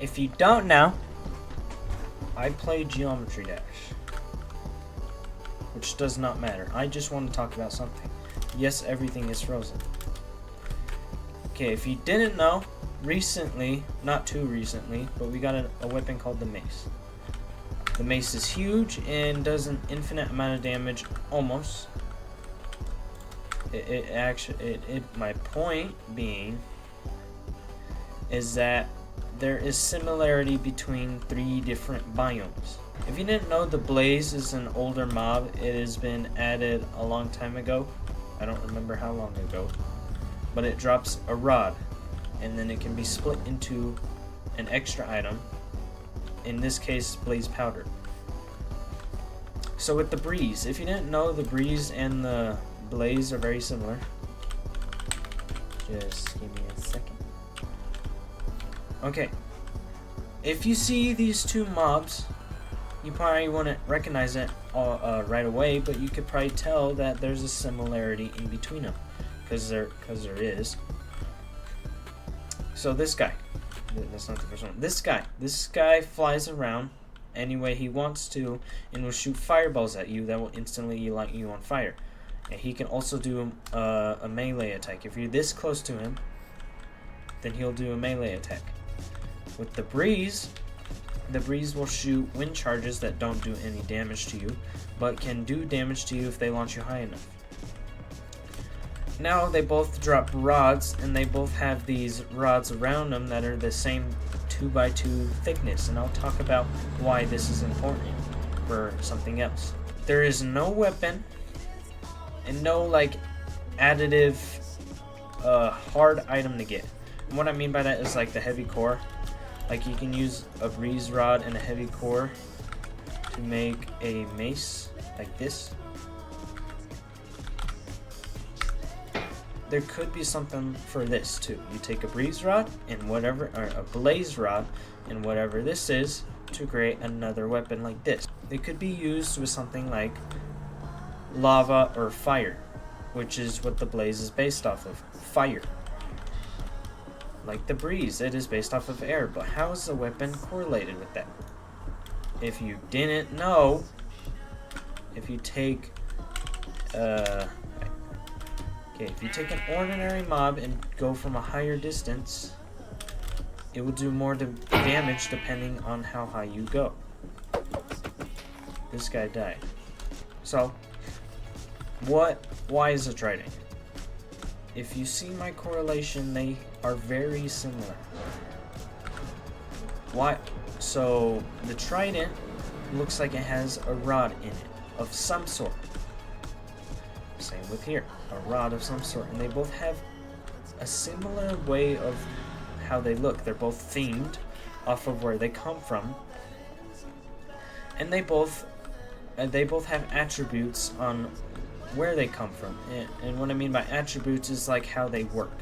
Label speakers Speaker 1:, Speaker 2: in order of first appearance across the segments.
Speaker 1: If you don't know, I play Geometry Dash, which does not matter. I just want to talk about something. Yes, everything is frozen. Okay, if you didn't know, recently, not too recently, but we got a weapon called the Mace. The Mace is huge and does an infinite amount of damage, almost. My point being is that there is similarity between 3 different biomes. If you didn't know, the Blaze is an older mob. It has been added a long time ago. I don't remember how long ago. But it drops a rod, and then it can be split into an extra item. In this case, Blaze Powder. So with the Breeze, if you didn't know, the Breeze and the Blaze are very similar. Just give me a second. Okay, if you see these 2 mobs, you probably wouldn't recognize it right away, but you could probably tell that there's a similarity in between them, because there is. So this guy, that's not the first one. This guy flies around any way he wants to, and will shoot fireballs at you that will instantly light you on fire. And he can also do a melee attack. If you're this close to him, then he'll do a melee attack. With the Breeze will shoot wind charges that don't do any damage to you, but can do damage to you if they launch you high enough. Now they both drop rods, and they both have these rods around them that are the same 2x2 thickness, and I'll talk about why this is important for something else. There is no weapon and no like additive hard item to get. And what I mean by that is like the heavy core. Like you can use a Breeze rod and a heavy core to make a mace like this. There could be something for this too. You take a Breeze rod and whatever, or a Blaze rod and whatever this is, to create another weapon like this. They could be used with something like lava or fire, which is what the Blaze is based off of, fire. Like the Breeze, it is based off of air, but how is the weapon correlated with that? If you didn't know, if you take if you take an ordinary mob and go from a higher distance, it will do more damage depending on how high you go. This guy died. So, why is it trident? If you see my correlation, they are very similar. Why? So, the trident looks like it has a rod in it of some sort. Same with here, a rod of some sort, and they both have a similar way of how they look. They're both themed off of where they come from, and they both have attributes on where they come from. And what I mean by attributes is like how they work.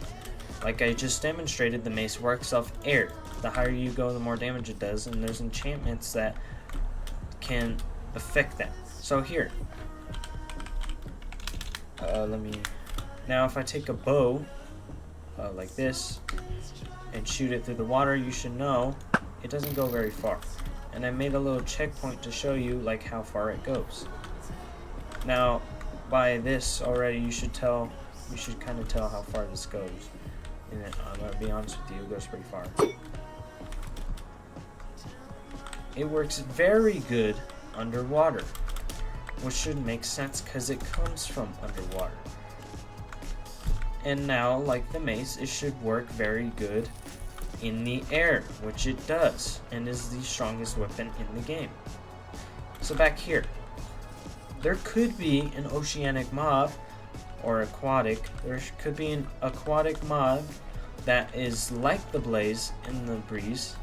Speaker 1: Like I just demonstrated, the mace works off air. The higher you go, the more damage it does, and there's enchantments that can affect that. So here, now if I take a bow like this and shoot it through the water, you should know it doesn't go very far. And I made a little checkpoint to show you like how far it goes. Now by this already you should kind of tell how far this goes. And I'm gonna be honest with you, it goes pretty far. It works very good underwater, which should make sense because it comes from underwater. And now, like the mace, it should work very good in the air, which it does, and is the strongest weapon in the game. So back here, there could be an oceanic mob, or aquatic. There could be an aquatic mob that is like the Blaze and the Breeze.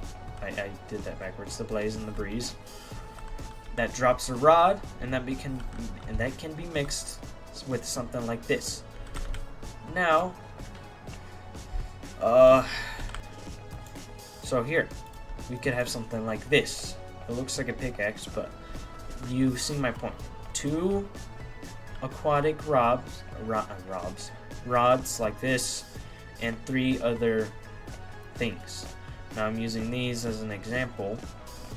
Speaker 1: I did that backwards. The Blaze and the Breeze. That drops a rod, and that can be mixed with something like this. Now, so here, we could have something like this. It looks like a pickaxe, but you see my point. 2 aquatic rods like this, and 3 other things. Now I'm using these as an example,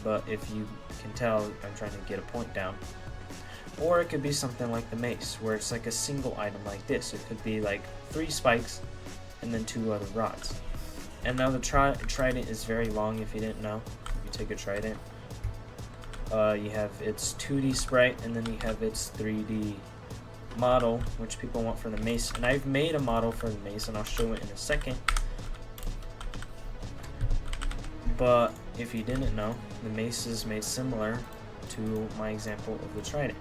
Speaker 1: but if you can tell, I'm trying to get a point down. Or it could be something like the mace, where it's like a single item like this. It could be like 3 spikes and then 2 other rods. And now the trident is very long, if you didn't know. If you take a trident, you have its 2D sprite, and then you have its 3D model, which people want for the mace. And I've made a model for the mace, and I'll show it in a second. But if you didn't know, the mace is made similar to my example of the trident.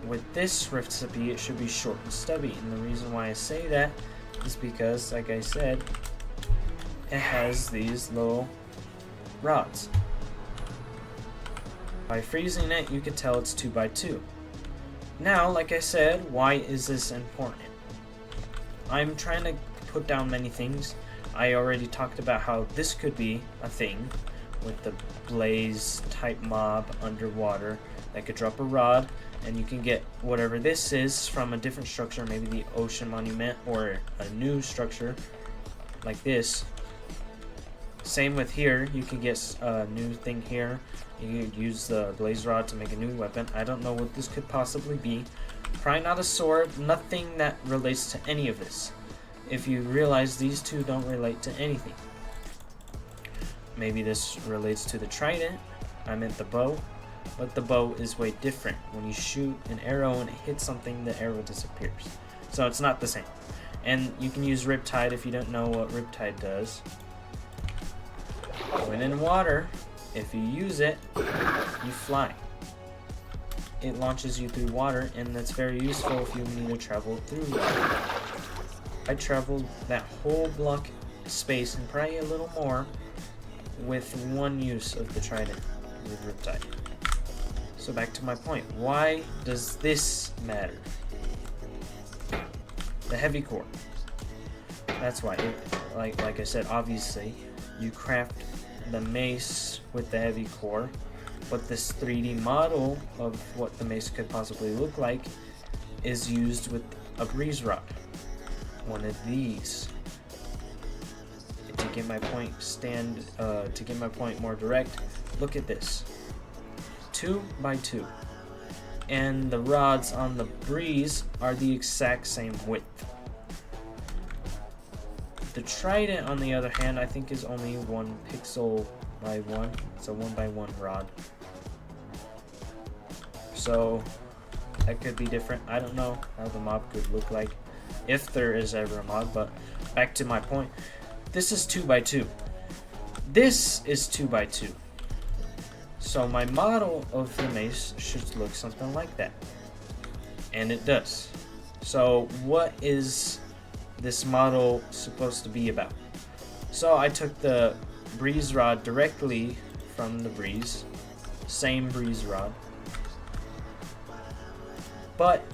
Speaker 1: With this recipe, it should be short and stubby, and the reason why I say that is because, like I said, it has these little rods. By freezing it, you could tell it's 2x2. Now, like I said, why is this important? I'm trying to put down many things. I already talked about how this could be a thing with the blaze type mob underwater that could drop a rod, and you can get whatever this is from a different structure, maybe the ocean monument or a new structure like this. Same with here, you can get a new thing here. You could use the blaze rod to make a new weapon. I don't know what this could possibly be. Probably not a sword, nothing that relates to any of this. If you realize these two don't relate to anything. Maybe this relates to the trident. I meant the bow. But the bow is way different. When you shoot an arrow and it hits something, the arrow disappears. So it's not the same. And you can use Riptide if you don't know what Riptide does. When in water, if you use it, you fly. It launches you through water, and that's very useful if you need to travel through water. I traveled that whole block space and probably a little more with one use of the trident with Riptide. So back to my point. Why does this matter? The heavy core. That's why. Like I said, obviously, you craft the mace with the heavy core, but this 3D model of what the mace could possibly look like is used with a breeze rod. One of these. To get my point to get my point more direct, look at this. 2x2, and the rods on the breeze are the exact same width. The trident, on the other hand, I think is only 1 pixel by 1. It's a 1x1 rod. So that could be different. I don't know how the mob could look like, if there is ever a mod. But back to my point. This is 2x2. This is 2x2. So my model of the mace should look something like that. And it does. So what is this model supposed to be about? So I took the breeze rod directly from the breeze. Same breeze rod. But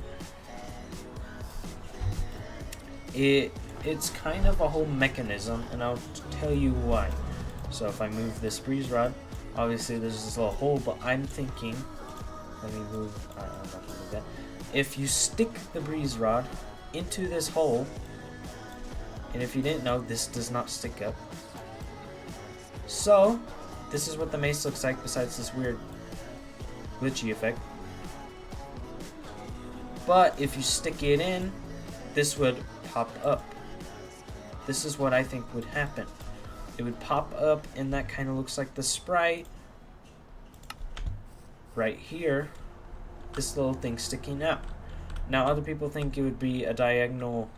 Speaker 1: it's kind of a whole mechanism, and I'll tell you why. So if I move this breeze rod, obviously there's this little hole, but I'm thinking, let me move, I'm not gonna move that. If you stick the breeze rod into this hole, and if you didn't know, this does not stick up. So, this is what the mace looks like besides this weird glitchy effect. But if you stick it in, this would pop up. This is what I think would happen. It would pop up, and that kind of looks like the sprite right here. This little thing sticking out. Now, other people think it would be a diagonal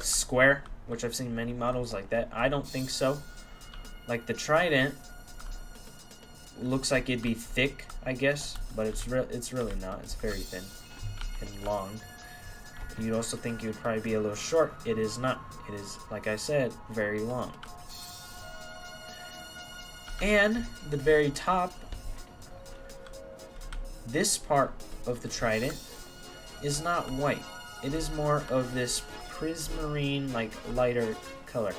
Speaker 1: square, which I've seen many models like that. I don't think so. Like the trident looks like it'd be thick, I guess, but it's really not. It's very thin and long. You'd also think it would probably be a little short. It is not. It is, like I said, very long. And the very top, this part of the trident is not white. It is more of this prismarine, like lighter color.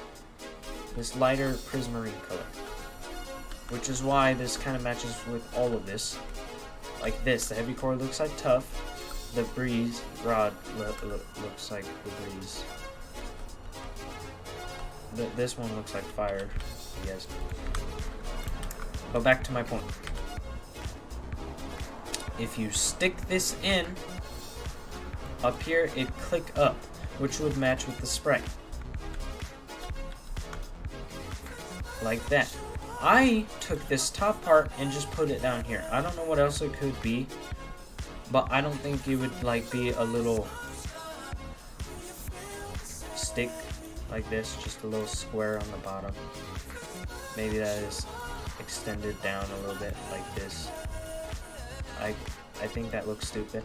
Speaker 1: This lighter prismarine color. Which is why this kind of matches with all of this. Like this, the heavy core looks like tough. The breeze rod looks like the breeze. This one looks like fire, I guess. But back to my point. If you stick this in, up here it click up, which would match with the spray. Like that. I took this top part and just put it down here. I don't know what else it could be, but I don't think it would like be a little stick like this, just a little square on the bottom. Maybe that is extended down a little bit like this. I think that looks stupid.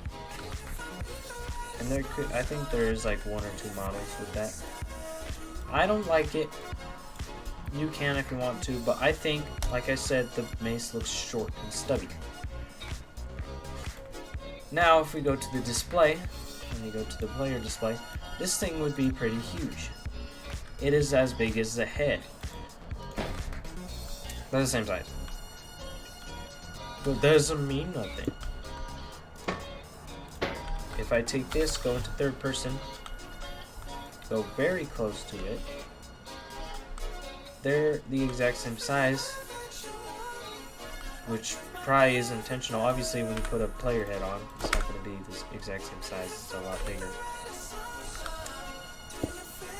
Speaker 1: And I think there's like 1 or 2 models with that. I don't like it. You can if you want to, but I think, like I said, the mace looks short and stubby. Now, if we go to the display, and we go to the player display, this thing would be pretty huge. It is as big as the head. They're the same size. But doesn't mean nothing. If I take this, go into third person, go very close to it, they're the exact same size, which probably is intentional. Obviously, when you put a player head on, it's not going to be the exact same size. It's a lot bigger.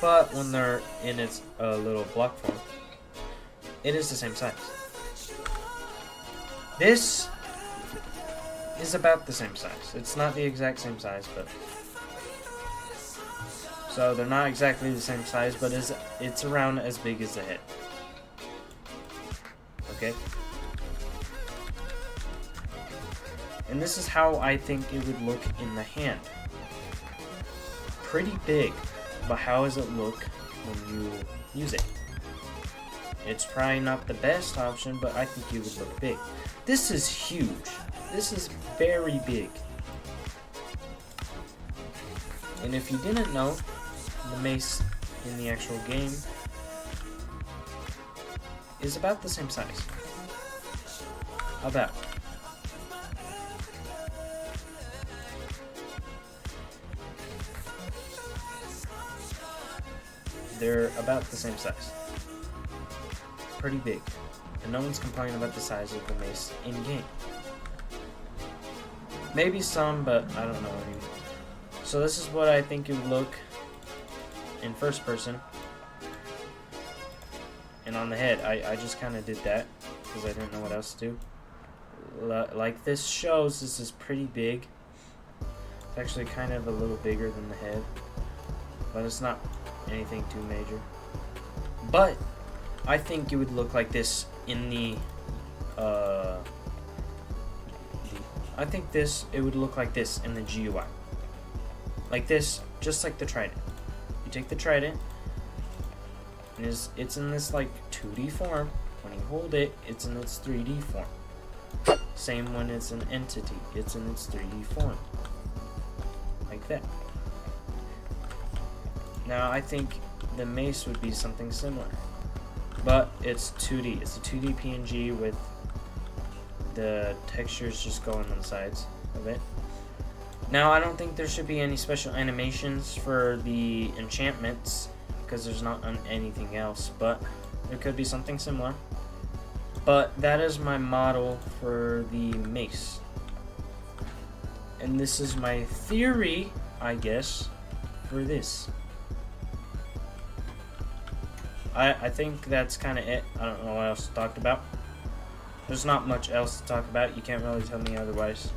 Speaker 1: But when they're in its little block form, it is the same size. This is about the same size. It's not the exact same size, but so they're not exactly the same size, but it's around as big as the head. Okay? And this is how I think it would look in the hand. Pretty big, but how does it look when you use it? It's probably not the best option, but I think it would look big. This is huge. This is very big. And if you didn't know, the mace in the actual game is about the same size. About. They're about the same size. Pretty big. And no one's complaining about the size of the mace in game. Maybe some, but I don't know any. So this is what I think it would look in first person. And on the head, I just kind of did that because I didn't know what else to do. Like this shows, this is pretty big. It's actually kind of a little bigger than the head, but it's not anything too major. But I think it would look like this in the I think it would look like this in the GUI. Like this, just like the Trident. You take the Trident, and it's in this like 2D form. When you hold it, it's in its 3D form. Same when it's an entity, it's in its 3D form. Like that. Now I think the mace would be something similar. But it's 2D. It's a 2D PNG with the textures just going on the sides of it. Now, I don't think there should be any special animations for the enchantments because there's not anything else, but there could be something similar. But that is my model for the mace. And this is my theory, I guess, for this. I think that's kind of it. I don't know what else to talk about. There's not much else to talk about. You can't really tell me otherwise.